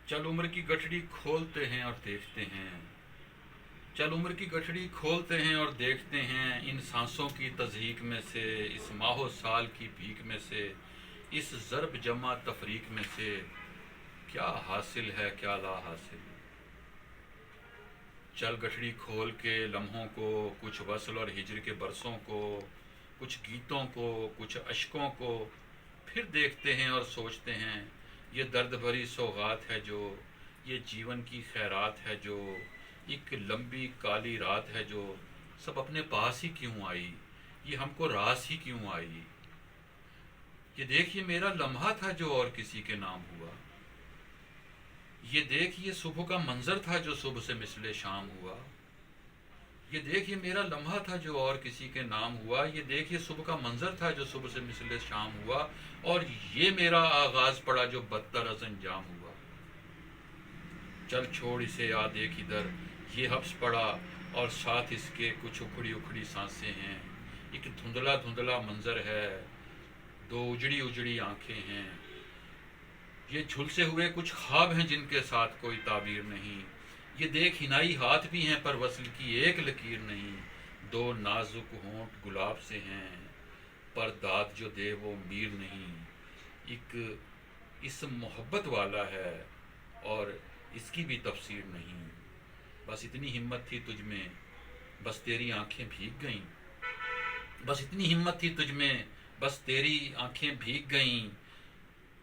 चल उम्र की गठड़ी खोलते हैं और देखते हैं। चल उम्र की गठड़ी खोलते हैं और देखते हैं, इन सांसों की तज़हीक में से, इस माहो साल की भीख में से, इस ज़रब जमा तफरीक में से क्या हासिल है क्या ला हासिल। चल गठड़ी खोल के लम्हों को, कुछ वसल और हिजर के बरसों को, कुछ गीतों को, कुछ अशकों को फिर देखते हैं और सोचते हैं, ये दर्द भरी सौगात है जो, ये जीवन की खैरात है जो, एक लंबी काली रात है जो सब अपने पास ही क्यों आई, ये हमको रास ही क्यों आई। ये देख ये मेरा लम्हा था जो और किसी के नाम हुआ। ये देख ये सुबह का मंजर था जो सुबह से मिसले शाम हुआ। ये देख ये मेरा लम्हा था जो और किसी के नाम हुआ। ये देख ये सुबह का मंजर था जो सुबह से मिसले शाम हुआ। और ये मेरा आगाज पड़ा जो बदतर अज अंजाम हुआ। चल छोड़ इसे आ देख इधर, ये हब्स पड़ा और साथ इसके कुछ उखड़ी उखड़ी सांसें हैं। एक धुंधला धुंधला मंजर है, दो उजड़ी उजड़ी आंखें हैं। ये झुलसे हुए कुछ ख्वाब हैं जिनके साथ कोई ताबीर नहीं। ये देख हिनाई हाथ भी हैं पर वसल की एक लकीर नहीं। दो नाजुक होंठ गुलाब से हैं पर दाद जो दे वो मीर नहीं। एक इस मोहब्बत वाला है और इसकी भी तफसीर नहीं। बस इतनी हिम्मत थी तुझ में, बस तेरी आंखें भीग गईं। बस इतनी हिम्मत थी तुझ में, बस तेरी आंखें भीग गईं।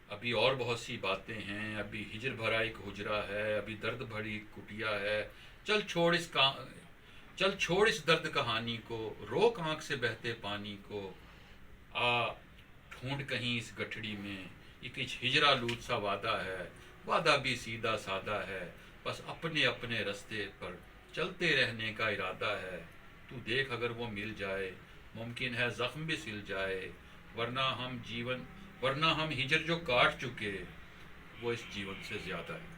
अभी और बहुत सी बातें हैं, अभी हिजर भरा एक हुजरा है, अभी दर्द भरी कुटिया है। चल छोड़ इस का चल छोड़ इस दर्द कहानी को, रोक आंख से बहते पानी को। आ ढूंढ कहीं इस गठड़ी में एक हिजरा लूट सा वादा है। वादा भी सीधा सादा है, बस अपने अपने रास्ते पर चलते रहने का इरादा है। तू देख अगर वो मिल जाए, मुमकिन है जख्म भी सिल जाए। वरना हम हिजर जो काट चुके वो इस जीवन से ज्यादा है।